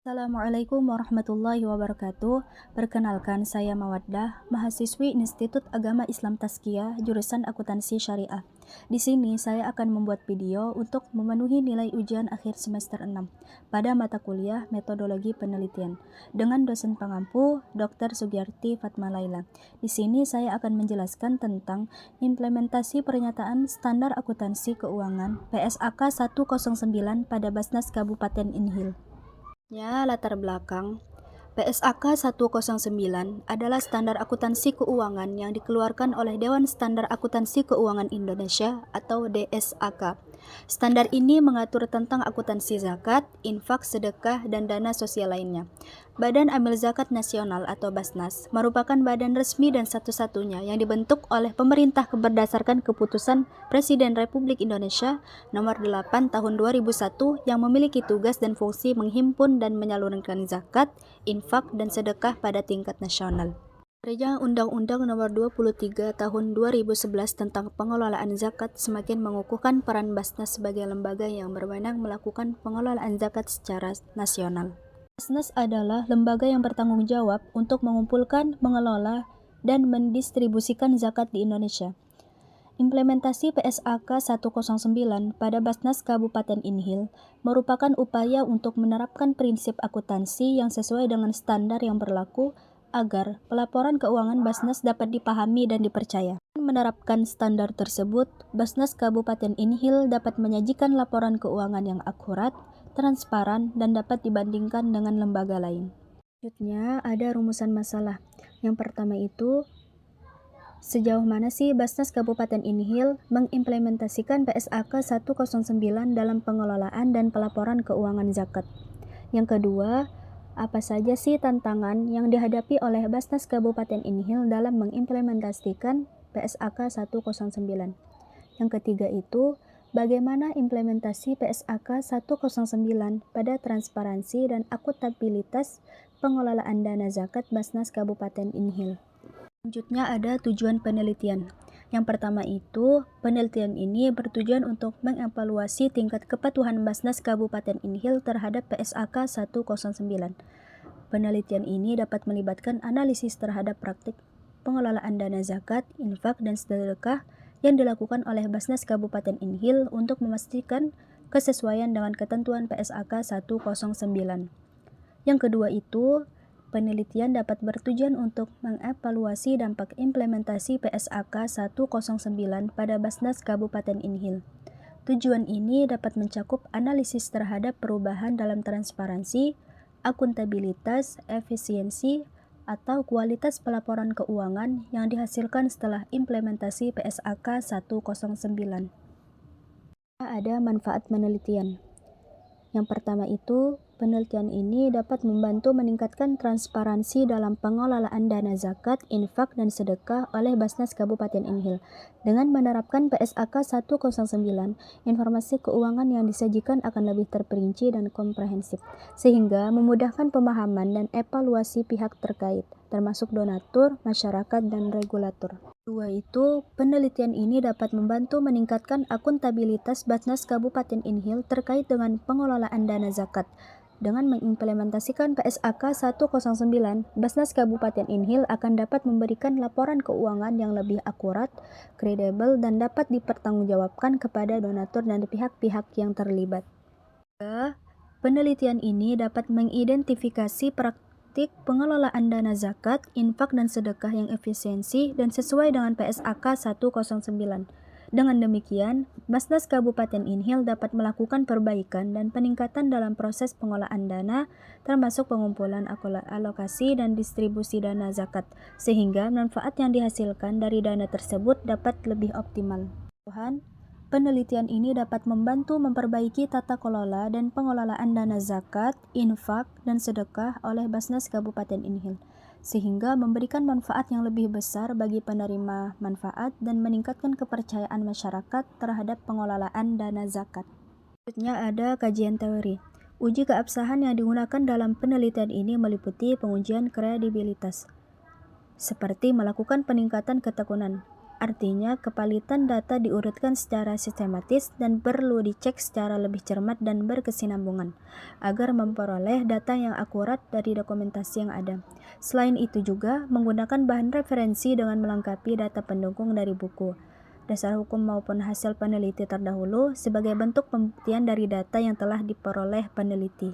Assalamualaikum warahmatullahi wabarakatuh. Perkenalkan, saya Mawaddah, mahasiswi Institut Agama Islam Tazkiyah, jurusan Akuntansi Syariah. Di sini saya akan membuat video untuk memenuhi nilai ujian akhir semester 6 pada mata kuliah Metodologi Penelitian dengan dosen pengampu Dr. Sugiyarti Fatma Laila. Di sini saya akan menjelaskan tentang implementasi pernyataan standar akuntansi keuangan PSAK 109 pada Basnas Kabupaten Inhil. Latar belakang PSAK 109 adalah standar akuntansi keuangan yang dikeluarkan oleh Dewan Standar Akuntansi Keuangan Indonesia atau DSAK. Standar ini mengatur tentang akuntansi zakat, infak, sedekah, dan dana sosial lainnya. Badan Amil Zakat Nasional atau Basnas merupakan badan resmi dan satu-satunya yang dibentuk oleh pemerintah berdasarkan keputusan Presiden Republik Indonesia Nomor 8 Tahun 2001 yang memiliki tugas dan fungsi menghimpun dan menyalurkan zakat, infak, dan sedekah pada tingkat nasional. Kerja Undang-Undang Nomor 23 Tahun 2011 tentang pengelolaan zakat semakin mengukuhkan peran Basnas sebagai lembaga yang berwenang melakukan pengelolaan zakat secara nasional. Basnas adalah lembaga yang bertanggung jawab untuk mengumpulkan, mengelola, dan mendistribusikan zakat di Indonesia. Implementasi PSAK 109 pada Basnas Kabupaten Inhil merupakan upaya untuk menerapkan prinsip akuntansi yang sesuai dengan standar yang berlaku agar pelaporan keuangan Basnas dapat dipahami dan dipercaya. Menerapkan standar tersebut, Basnas Kabupaten Inhil dapat menyajikan laporan keuangan yang akurat, transparan, dan dapat dibandingkan dengan lembaga lain. Selanjutnya, ada rumusan masalah. Yang pertama itu, sejauh mana sih Basnas Kabupaten Inhil mengimplementasikan PSAK 109 dalam pengelolaan dan pelaporan keuangan zakat? Yang kedua, apa saja sih tantangan yang dihadapi oleh Basnas Kabupaten Inhil dalam mengimplementasikan PSAK 109? Yang ketiga itu, bagaimana implementasi PSAK 109 pada transparansi dan akuntabilitas pengelolaan dana zakat Basnas Kabupaten Inhil? Selanjutnya ada tujuan penelitian. Yang pertama itu, penelitian ini bertujuan untuk mengevaluasi tingkat kepatuhan Basnas Kabupaten Inhil terhadap PSAK 109. Penelitian ini dapat melibatkan analisis terhadap praktik pengelolaan dana zakat, infak, dan sedekah yang dilakukan oleh Basnas Kabupaten Inhil untuk memastikan kesesuaian dengan ketentuan PSAK 109. Yang kedua itu, penelitian dapat bertujuan untuk mengevaluasi dampak implementasi PSAK 109 pada Basnas Kabupaten Inhil. Tujuan ini dapat mencakup analisis terhadap perubahan dalam transparansi, akuntabilitas, efisiensi, atau kualitas pelaporan keuangan yang dihasilkan setelah implementasi PSAK 109. Ada manfaat penelitian. Yang pertama itu, penelitian ini dapat membantu meningkatkan transparansi dalam pengelolaan dana zakat, infak, dan sedekah oleh Basnas Kabupaten Inhil. Dengan menerapkan PSAK 109, informasi keuangan yang disajikan akan lebih terperinci dan komprehensif, sehingga memudahkan pemahaman dan evaluasi pihak terkait, termasuk donatur, masyarakat, dan regulator. Kedua itu, penelitian ini dapat membantu meningkatkan akuntabilitas Basnas Kabupaten Inhil terkait dengan pengelolaan dana zakat. Dengan mengimplementasikan PSAK 109, Basnas Kabupaten Inhil akan dapat memberikan laporan keuangan yang lebih akurat, kredibel, dan dapat dipertanggungjawabkan kepada donatur dan pihak-pihak yang terlibat. Penelitian ini dapat mengidentifikasi praktik pengelolaan dana zakat, infak, dan sedekah yang efisiensi dan sesuai dengan PSAK 109. Dengan demikian, Basnas Kabupaten Inhil dapat melakukan perbaikan dan peningkatan dalam proses pengelolaan dana, termasuk pengumpulan alokasi dan distribusi dana zakat, sehingga manfaat yang dihasilkan dari dana tersebut dapat lebih optimal. Penelitian ini dapat membantu memperbaiki tata kelola dan pengelolaan dana zakat, infak, dan sedekah oleh Basnas Kabupaten Inhil, sehingga memberikan manfaat yang lebih besar bagi penerima manfaat dan meningkatkan kepercayaan masyarakat terhadap pengelolaan dana zakat. Selanjutnya ada kajian teori. Uji keabsahan yang digunakan dalam penelitian ini meliputi pengujian kredibilitas, seperti melakukan peningkatan ketekunan, Artinya, kepalitan data diurutkan secara sistematis dan perlu dicek secara lebih cermat dan berkesinambungan, agar memperoleh data yang akurat dari dokumentasi yang ada. Selain itu juga, menggunakan bahan referensi dengan melengkapi data pendukung dari buku, dasar hukum maupun hasil peneliti terdahulu sebagai bentuk pembuktian dari data yang telah diperoleh peneliti.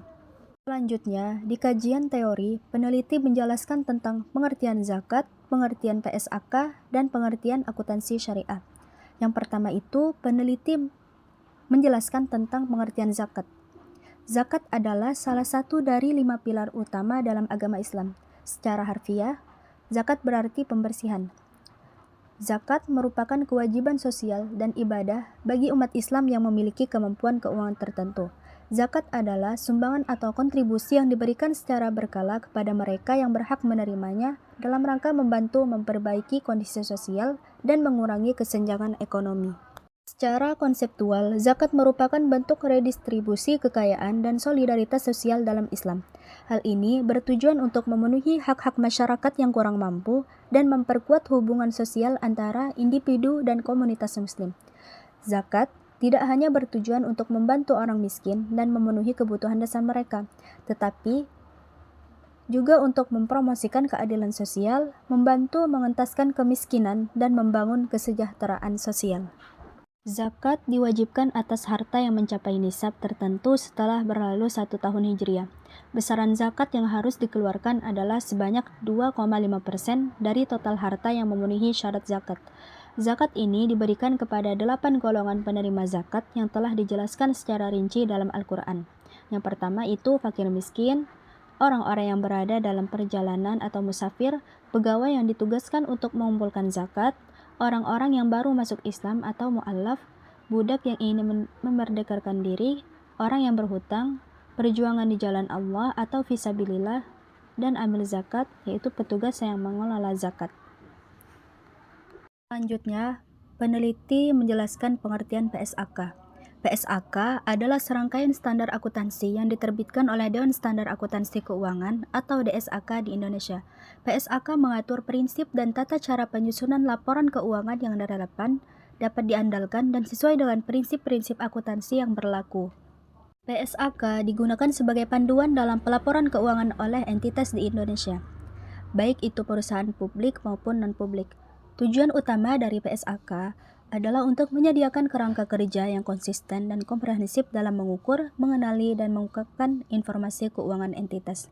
Selanjutnya, di kajian teori, peneliti menjelaskan tentang pengertian zakat, pengertian PSAK, dan pengertian akuntansi syariah. Yang pertama itu, peneliti menjelaskan tentang pengertian zakat. Zakat adalah salah satu dari 5 pilar utama dalam agama Islam. Secara harfiah, zakat berarti pembersihan. Zakat merupakan kewajiban sosial dan ibadah bagi umat Islam yang memiliki kemampuan keuangan tertentu. Zakat adalah sumbangan atau kontribusi yang diberikan secara berkala kepada mereka yang berhak menerimanya dalam rangka membantu memperbaiki kondisi sosial dan mengurangi kesenjangan ekonomi. Secara konseptual, zakat merupakan bentuk redistribusi kekayaan dan solidaritas sosial dalam Islam. Hal ini bertujuan untuk memenuhi hak-hak masyarakat yang kurang mampu dan memperkuat hubungan sosial antara individu dan komunitas Muslim. Zakat tidak hanya bertujuan untuk membantu orang miskin dan memenuhi kebutuhan dasar mereka, tetapi juga untuk mempromosikan keadilan sosial, membantu mengentaskan kemiskinan, dan membangun kesejahteraan sosial. Zakat diwajibkan atas harta yang mencapai nisab tertentu setelah berlalu 1 tahun Hijriah. Besaran zakat yang harus dikeluarkan adalah sebanyak 2,5% dari total harta yang memenuhi syarat zakat. Zakat ini diberikan kepada 8 golongan penerima zakat yang telah dijelaskan secara rinci dalam Al-Quran. Yang pertama itu fakir miskin, orang-orang yang berada dalam perjalanan atau musafir, pegawai yang ditugaskan untuk mengumpulkan zakat, orang-orang yang baru masuk Islam atau mu'allaf, budak yang ingin memerdekakan diri, orang yang berhutang, perjuangan di jalan Allah atau fisabilillah, dan amil zakat, yaitu petugas yang mengelola zakat. Selanjutnya, peneliti menjelaskan pengertian PSAK. PSAK adalah serangkaian standar akuntansi yang diterbitkan oleh Dewan Standar Akuntansi Keuangan atau DSAK di Indonesia. PSAK mengatur prinsip dan tata cara penyusunan laporan keuangan yang relevan, dapat diandalkan, dan sesuai dengan prinsip-prinsip akuntansi yang berlaku. PSAK digunakan sebagai panduan dalam pelaporan keuangan oleh entitas di Indonesia, baik itu perusahaan publik maupun non-publik. Tujuan utama dari PSAK adalah untuk menyediakan kerangka kerja yang konsisten dan komprehensif dalam mengukur, mengenali, dan mengungkapkan informasi keuangan entitas.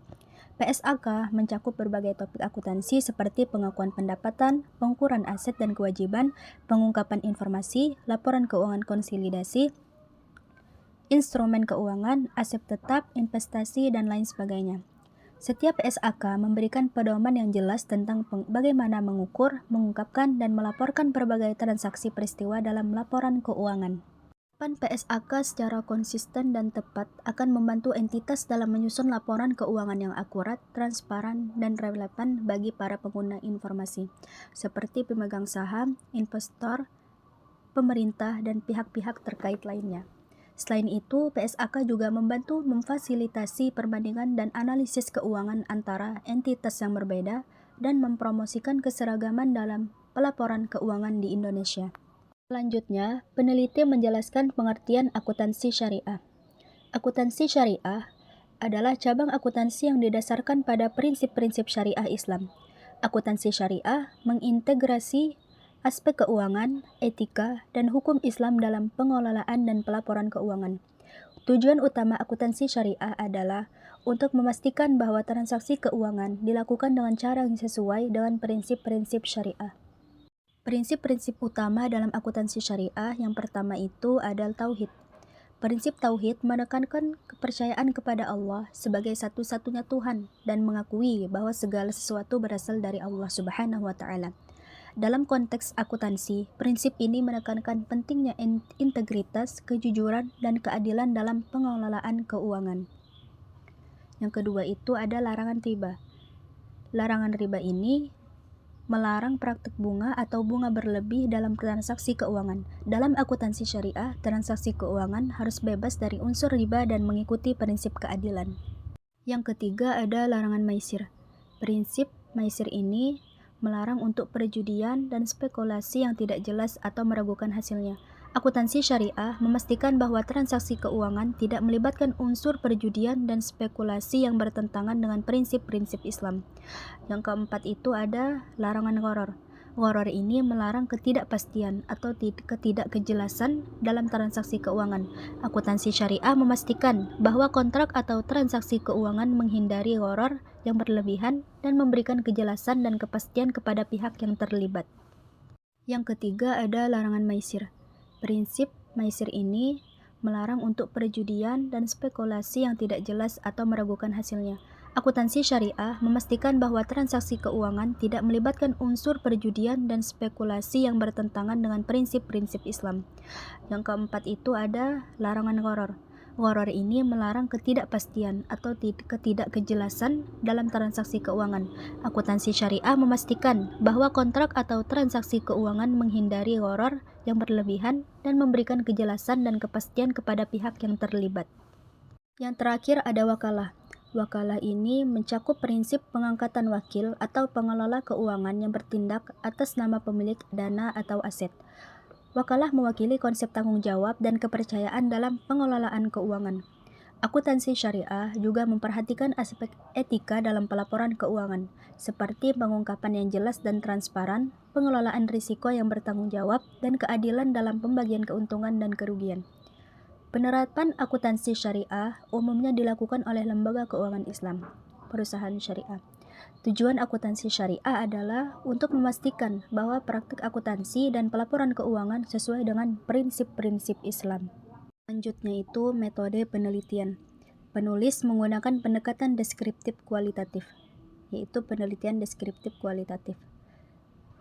PSAK mencakup berbagai topik akuntansi seperti pengakuan pendapatan, pengukuran aset dan kewajiban, pengungkapan informasi, laporan keuangan konsolidasi, instrumen keuangan, aset tetap, investasi, dan lain sebagainya. Setiap PSAK memberikan pedoman yang jelas tentang bagaimana mengukur, mengungkapkan, dan melaporkan berbagai transaksi peristiwa dalam laporan keuangan. Penerapan PSAK secara konsisten dan tepat akan membantu entitas dalam menyusun laporan keuangan yang akurat, transparan, dan relevan bagi para pengguna informasi, seperti pemegang saham, investor, pemerintah, dan pihak-pihak terkait lainnya. Selain itu, PSAK juga membantu memfasilitasi perbandingan dan analisis keuangan antara entitas yang berbeda dan mempromosikan keseragaman dalam pelaporan keuangan di Indonesia. Selanjutnya, peneliti menjelaskan pengertian akuntansi syariah. Akuntansi syariah adalah cabang akuntansi yang didasarkan pada prinsip-prinsip syariah Islam. Akuntansi syariah mengintegrasi aspek keuangan, etika, dan hukum Islam dalam pengelolaan dan pelaporan keuangan. Tujuan utama akuntansi syariah adalah untuk memastikan bahwa transaksi keuangan dilakukan dengan cara yang sesuai dengan prinsip-prinsip syariah. Prinsip-prinsip utama dalam akuntansi syariah yang pertama itu adalah tauhid. Prinsip tauhid menekankan kepercayaan kepada Allah sebagai satu-satunya Tuhan dan mengakui bahwa segala sesuatu berasal dari Allah Subhanahu wa Ta'ala. Dalam konteks akuntansi, prinsip ini menekankan pentingnya integritas, kejujuran, dan keadilan dalam pengelolaan keuangan. Yang kedua itu ada larangan riba. Larangan riba ini melarang praktik bunga atau bunga berlebih dalam transaksi keuangan. Dalam akuntansi syariah, transaksi keuangan harus bebas dari unsur riba dan mengikuti prinsip keadilan. Yang ketiga ada larangan maisir. Prinsip maisir ini melarang untuk perjudian dan spekulasi yang tidak jelas atau meragukan hasilnya. Akuntansi syariah memastikan bahwa transaksi keuangan tidak melibatkan unsur perjudian dan spekulasi yang bertentangan dengan prinsip-prinsip Islam. Yang keempat itu ada larangan gharar. Gharar ini melarang ketidakpastian atau ketidakkejelasan dalam transaksi keuangan. Akuntansi syariah memastikan bahwa kontrak atau transaksi keuangan menghindari gharar yang berlebihan dan memberikan kejelasan dan kepastian kepada pihak yang terlibat. Yang ketiga ada larangan maisir. Prinsip maisir ini melarang untuk perjudian dan spekulasi yang tidak jelas atau meragukan hasilnya. Akuntansi syariah memastikan bahwa transaksi keuangan tidak melibatkan unsur perjudian dan spekulasi yang bertentangan dengan prinsip-prinsip Islam. Yang keempat itu ada larangan gharar. Gharar ini melarang ketidakpastian atau ketidakkejelasan dalam transaksi keuangan. Akuntansi syariah memastikan bahwa kontrak atau transaksi keuangan menghindari gharar yang berlebihan dan memberikan kejelasan dan kepastian kepada pihak yang terlibat. Yang terakhir ada wakalah. Wakalah ini mencakup prinsip pengangkatan wakil atau pengelola keuangan yang bertindak atas nama pemilik dana atau aset. Wakalah mewakili konsep tanggung jawab dan kepercayaan dalam pengelolaan keuangan. Akuntansi syariah juga memperhatikan aspek etika dalam pelaporan keuangan, seperti pengungkapan yang jelas dan transparan, pengelolaan risiko yang bertanggung jawab, dan keadilan dalam pembagian keuntungan dan kerugian. Penerapan akuntansi syariah umumnya dilakukan oleh lembaga keuangan Islam, perusahaan syariah. Tujuan akuntansi syariah adalah untuk memastikan bahwa praktik akuntansi dan pelaporan keuangan sesuai dengan prinsip-prinsip Islam. Selanjutnya itu metode penelitian. Penulis menggunakan pendekatan deskriptif kualitatif, yaitu penelitian deskriptif kualitatif.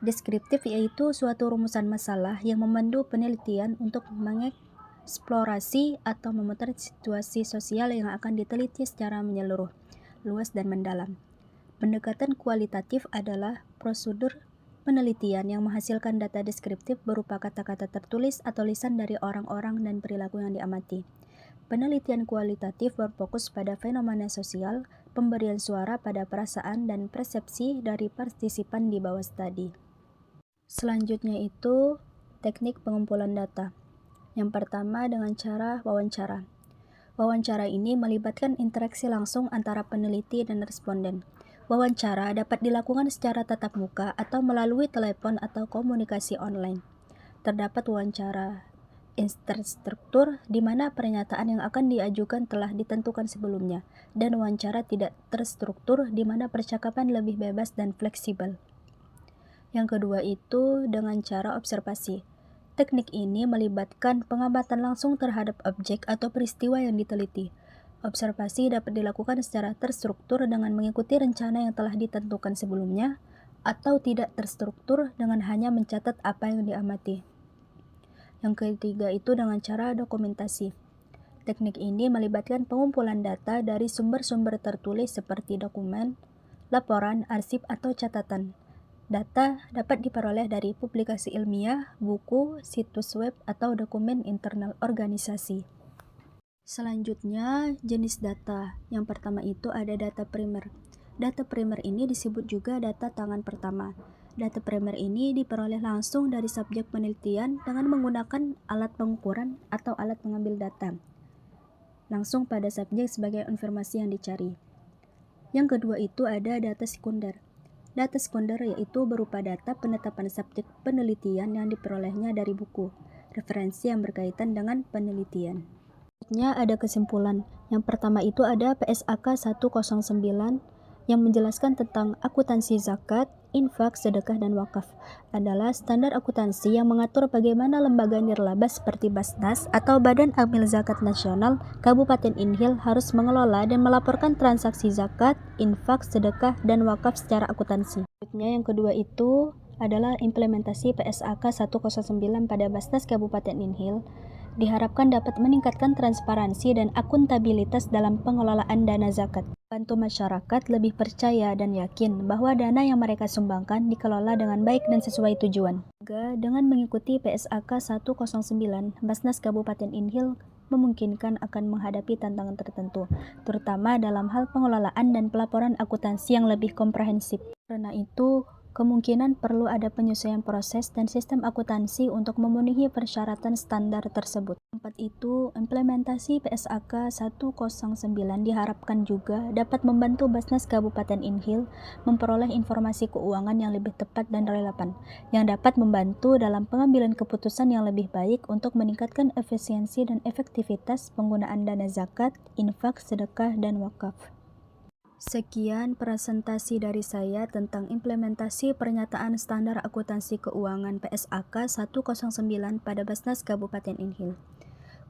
Deskriptif yaitu suatu rumusan masalah yang memandu penelitian untuk mengeksplorasi atau memotret situasi sosial yang akan diteliti secara menyeluruh, luas dan mendalam. Pendekatan kualitatif adalah prosedur penelitian yang menghasilkan data deskriptif berupa kata-kata tertulis atau lisan dari orang-orang dan perilaku yang diamati. Penelitian kualitatif berfokus pada fenomena sosial, pemberian suara pada perasaan dan persepsi dari partisipan di bawah studi. Selanjutnya itu teknik pengumpulan data. Yang pertama dengan cara wawancara. Wawancara ini melibatkan interaksi langsung antara peneliti dan responden. Wawancara dapat dilakukan secara tatap muka atau melalui telepon atau komunikasi online. Terdapat wawancara terstruktur di mana pernyataan yang akan diajukan telah ditentukan sebelumnya, dan wawancara tidak terstruktur di mana percakapan lebih bebas dan fleksibel. Yang kedua itu dengan cara observasi. Teknik ini melibatkan pengamatan langsung terhadap objek atau peristiwa yang diteliti. Observasi dapat dilakukan secara terstruktur dengan mengikuti rencana yang telah ditentukan sebelumnya, atau tidak terstruktur dengan hanya mencatat apa yang diamati. Yang ketiga itu dengan cara dokumentasi. Teknik ini melibatkan pengumpulan data dari sumber-sumber tertulis seperti dokumen, laporan, arsip, atau catatan. Data dapat diperoleh dari publikasi ilmiah, buku, situs web, atau dokumen internal organisasi. Selanjutnya, jenis data. Yang pertama itu ada data primer. Data primer ini disebut juga data tangan pertama. Data primer ini diperoleh langsung dari subjek penelitian dengan menggunakan alat pengukuran atau alat pengambil data, langsung pada subjek sebagai informasi yang dicari. Yang kedua itu ada data sekunder. Data sekunder yaitu berupa data penetapan subjek penelitian yang diperolehnya dari buku, referensi yang berkaitan dengan penelitian. Selanjutnya ada kesimpulan. Yang pertama itu ada PSAK 109 yang menjelaskan tentang akuntansi zakat, infak, sedekah, dan wakaf. Adalah standar akuntansi yang mengatur bagaimana lembaga nirlaba seperti Basnas atau Badan Amil Zakat Nasional Kabupaten Inhil harus mengelola dan melaporkan transaksi zakat, infak, sedekah, dan wakaf secara akuntansi. Selanjutnya yang kedua itu adalah implementasi PSAK 109 pada Basnas Kabupaten Inhil. Diharapkan dapat meningkatkan transparansi dan akuntabilitas dalam pengelolaan dana zakat. Bantu masyarakat lebih percaya dan yakin bahwa dana yang mereka sumbangkan dikelola dengan baik dan sesuai tujuan. Juga dengan mengikuti PSAK 109, Basnas Kabupaten Inhil memungkinkan akan menghadapi tantangan tertentu, terutama dalam hal pengelolaan dan pelaporan akuntansi yang lebih komprehensif. Karena itu, Kemungkinan perlu ada penyesuaian proses dan sistem akuntansi untuk memenuhi persyaratan standar tersebut. Tempat itu, implementasi PSAK 109 diharapkan juga dapat membantu Basnas Kabupaten Inhil memperoleh informasi keuangan yang lebih tepat dan relevan, yang dapat membantu dalam pengambilan keputusan yang lebih baik untuk meningkatkan efisiensi dan efektivitas penggunaan dana zakat, infak, sedekah, dan wakaf. Sekian presentasi dari saya tentang implementasi Pernyataan Standar Akuntansi Keuangan PSAK 109 pada Basnas Kabupaten Inhil.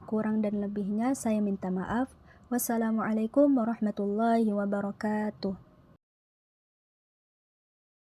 Kurang dan lebihnya saya minta maaf. Wassalamualaikum warahmatullahi wabarakatuh.